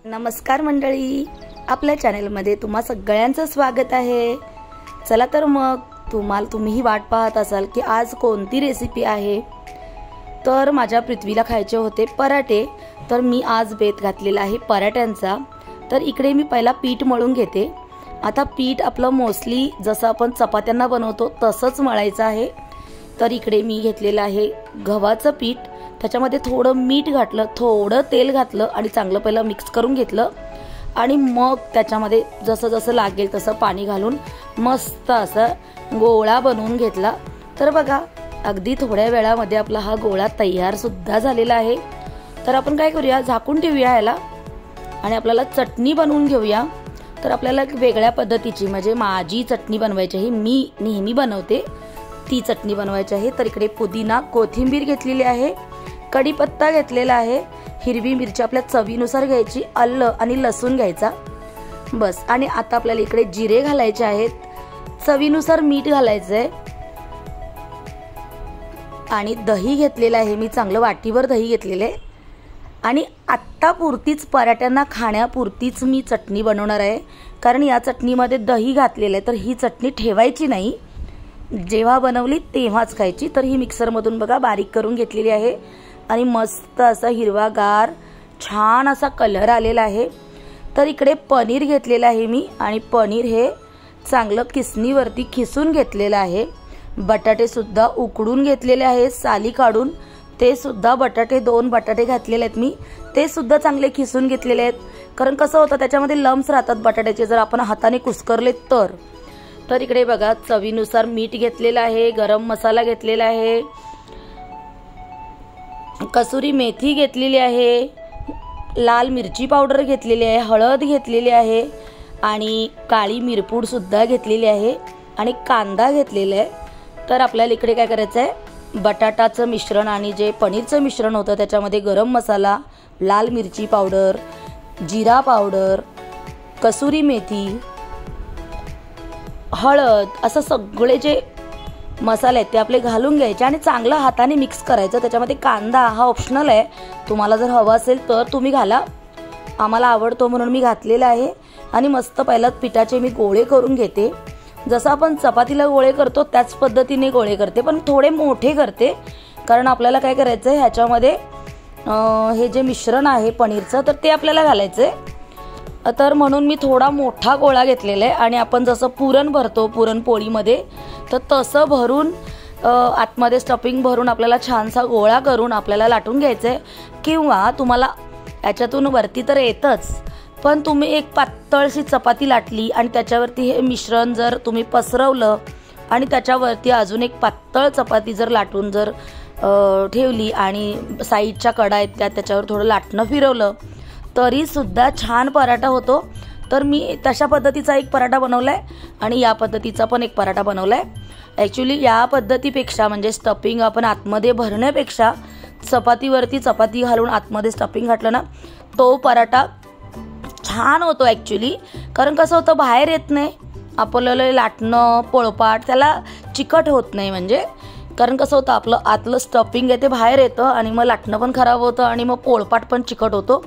नमस्कार मंडळी, आपल्या चॅनलमध्ये तुम्हा सगळ्यांचं स्वागत आहे। चला तर मग तुम्हीही वाट पाहत असाल की आज कोणती रेसिपी आहे। तर माझ्या पृथ्वीला खायचे होते पराठे, तर मी आज बेत घातलेला आहे पराठ्यांचा। तर इकडे मी पहिला पीठ मळून घेते। आता पीठ आपलं मोस्टली जसं आपण चपात्यांना बनवतो तसंच मळायचं आहे। तर इकडे मी घेतलेलं आहे गव्हाचं पीठ, त्याच्यामध्ये थोडं मीठ घातलं, थोडं तेल घातलं आणि चांगलं पहिलं मिक्स करून घेतलं आणि मग त्याच्यामध्ये जसं जसं लागेल तसं पाणी घालून मस्त असं गोळा बनवून घेतला। तर बघा अगदी थोड्या वेळामध्ये आपला हा गोळा तयार सुद्धा झालेला आहे। तर आपण काय करूया, झाकून ठेवूया याला आणि आपल्याला चटणी बनवून घेऊया। तर आपल्याला एक वेगळ्या पद्धतीची, म्हणजे माझी चटणी बनवायची आहे, मी नेहमी बनवते ती चटणी बनवायची आहे। तर इकडे पुदिना, कोथिंबीर घेतलेली आहे, कढीपत्ता घेतलेला आहे, हिरवी मिरची आपल्या चवीनुसार घ्यायची, आलं आणि लसूण घ्यायचा बस। आणि आता आपल्याला इकडे जिरे घालायचे आहेत, चवीनुसार मीठ घालायचंय आणि दही घेतलेलं आहे मी, चांगलं वाटीभर दही घेतलेलं आहे। आणि आत्ता पुरतीच पराठ्यांना खाण्यापुरतीच मी चटणी बनवणार आहे, कारण या चटणीमध्ये दही घातलेलं आहे। तर ही चटणी ठेवायची नाही, जेव्हा बनवली तेव्हाच खायची। तर ही मिक्सरमधून बघा बारीक करून घेतलेली आहे आणि मस्त असा हिरवागार छान असा कलर आलेला आहे। तर इकडे पनीर घेतलेलं आहे मी आणि पनीर हे चांगलं किसणीवरती खिसून घेतलेलं आहे। बटाटे सुद्धा उकडून घेतलेले आहे साली काढून, ते सुद्धा बटाटे 2 बटाटे घातलेले आहेत मी, ते सुद्धा चांगले खिसून घेतलेले आहेत। कारण कसं होतं त्याच्यामध्ये लम्स राहतात बटाट्याचे जर आपण हाताने कुस्करले तर। तर इकडे बघा चवीनुसार मीठ घेतलेलं आहे, गरम मसाला घेतलेला आहे, कसुरी मेथी घेतलेली आहे, लाल मिरची पावडर घेतलेली आहे, हळद घेतलेली आहे आणि काळी मिरपूड सुद्धा घेतलेली आहे आणि कांदा घेतलेला आहे। तर आपल्याला इकडे काय करायचं आहे, बटाटाचं मिश्रण आणि जे पनीरचं मिश्रण होतं त्याच्यामध्ये गरम मसाला, लाल मिरची पावडर, जिरा पावडर, कसुरी मेथी, हळद, असं सगळे जे मसाले आहेत ते आपले घालून घ्यायचे आणि चांगलं हाताने मिक्स करायचं। त्याच्यामध्ये कांदा हा ऑप्शनल आहे, तुम्हाला जर हवा असेल तर तुम्ही घाला, आम्हाला आवडतो म्हणून मी घातलेला आहे। आणि मस्त पहिला पिठाचे मी गोळे करून घेते, जसं आपण चपातीला गोळे करतो त्याच पद्धतीने गोळे करते, पण थोडे मोठे करते, कारण आपल्याला काय करायचं आहे ह्याच्यामध्ये हे जे मिश्रण आहे पनीरचं तर ते आपल्याला घालायचं आहे। तर म्हणून मी थोडा मोठा गोळा घेतलेला आहे आणि आपण जसं पुरण भरतो पुरणपोळीमध्ये तर तसं भरून आतमध्ये स्टफिंग भरून आपल्याला छानसा गोळा करून आपल्याला लाटून घ्यायचं आहे। किंवा तुम्हाला याच्यातून वरती तर येतच, पण तुम्ही एक पातळशी चपाती लाटली आणि त्याच्यावरती हे मिश्रण जर तुम्ही पसरवलं आणि त्याच्यावरती अजून एक पातळ चपाती जर लाटून जर ठेवली आणि साईडच्या कडा आहेत त्याच्यावर थोडं लाटणं फिरवलं तरी सुद्धा छान पराठा होतो। तर मी तशा पद्धतीचा एक पराठा बनवलाय आणि या पद्धतीचा पण एक पराठा बनवलाय। ॲक्च्युली या पद्धतीपेक्षा म्हणजे स्टफिंग आपण आतमध्ये भरण्यापेक्षा चपातीवरती चपाती घालून आतमध्ये स्टफिंग घातलं ना तो पराठा छान होतो ॲक्च्युली। कारण कसं होतं बाहेर येत नाही आपल्याला लाटणं पोळपाट, त्याला चिकट होत नाही, म्हणजे कारण कसं होतं आपलं आतलं स्टफिंग आहे ते बाहेर येतं आणि मग लाटणं पण खराब होतं आणि मग पोळपाट पण चिकट होतो।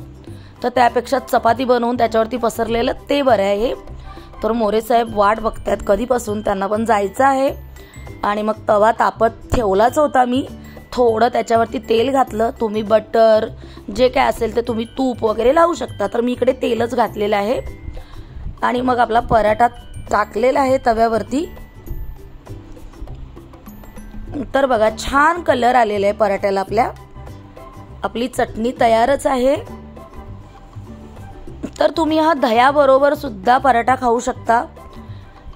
तर त्यापेक्षा चपाती बनवून त्याच्यावरती पसरलेलं ते बरं आहे। तर मोरे साहेब वाट बघतायत कधीपासून, त्यांना पण जायचं आहे आणि मग तवा तापत ठेवलाच होता मी, थोडं त्याच्यावरती तेल घातलं, तुम्ही बटर जे काय असेल ते तुम्ही तूप वगैरे लावू शकता, तर मी इकडे तेलच घातलेलं आहे आणि मग आपला पराठा टाकलेला आहे तव्यावरती। तर बघा छान कलर आलेला आहे पराठ्याला आपल्या, आपली चटणी तयारच आहे। तर तुम्ही हा दह्याबरोबर सुद्धा पराठा खाऊ शकता।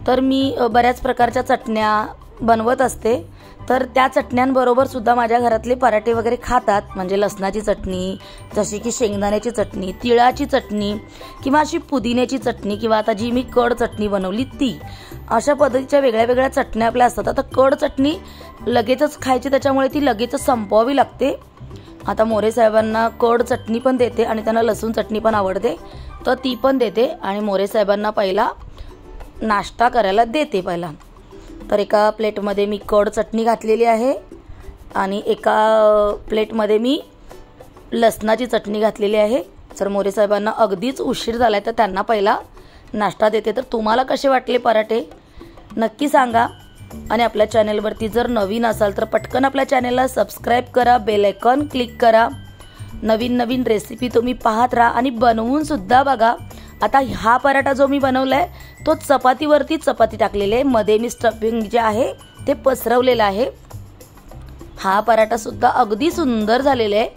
तर मी बऱ्याच प्रकारच्या चटण्या बनवत असते, तर त्या चटण्यांबरोबर सुद्धा माझ्या घरातले पराठे वगैरे खातात, म्हणजे लसणाची चटणी, जशी की शेंगदाण्याची चटणी, तिळाची चटणी किंवा अशी पुदिन्याची चटणी, किंवा आता जी मी कड चटणी बनवली ती, अशा पद्धतीच्या वेगळ्या वेगळ्या चटण्या आपल्या असतात। आता कड चटणी लगेचच खायची त्याच्यामुळे ती लगेचच संपवावी लागते। आता मोरे साहेबांना कड चटणी पण देते आणि त्यांना लसूण चटणी पण आवडते, तर ती पण देते आणि मोरे साहेबांना पहिला नाश्ता करायला देते पहिला। तर एका प्लेटमध्ये मी कड चटणी घातलेली आहे आणि एका प्लेटमध्ये मी लसणाची चटणी घातलेली आहे तर मोरे साहेबांना अगदीच उशीर झालाय तर त्यांना पहिला नाश्ता देते. तर तुम्हाला कसे वाटले पराठे नक्की सांगा. आणि आपल्या चॅनलवरती जर नवीन असाल तर पटकन आपल्या चॅनलला सबस्क्राईब करा, बेल आयकॉन क्लिक करा. नवीन नवीन रेसिपी तुम्ही पाहत राहा आणि बनवून सुद्धा बघा. आता हा पराठा जो मी बनवलाय तो चपातीवरती चपाती टाकलेली आहे, मध्ये मी स्टफिंग जे आहे ते पसरवलेलं आहे. हा पराठा सुद्धा अगदी सुंदर झालेला आहे.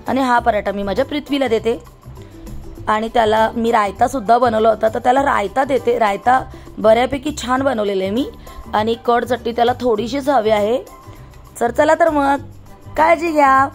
आणि हा पराठा मी माझ्या पृथ्वीला देते. आणि त्याला मी रायता सुद्धा बनवला होता तर त्याला रायता देते. रायता बऱ्यापैकी छान बनवलेलं आहे मी. आणि कढ चटणी त्याला थोडीशीच हवी आहे. तर चला तर मग काळजी घ्या.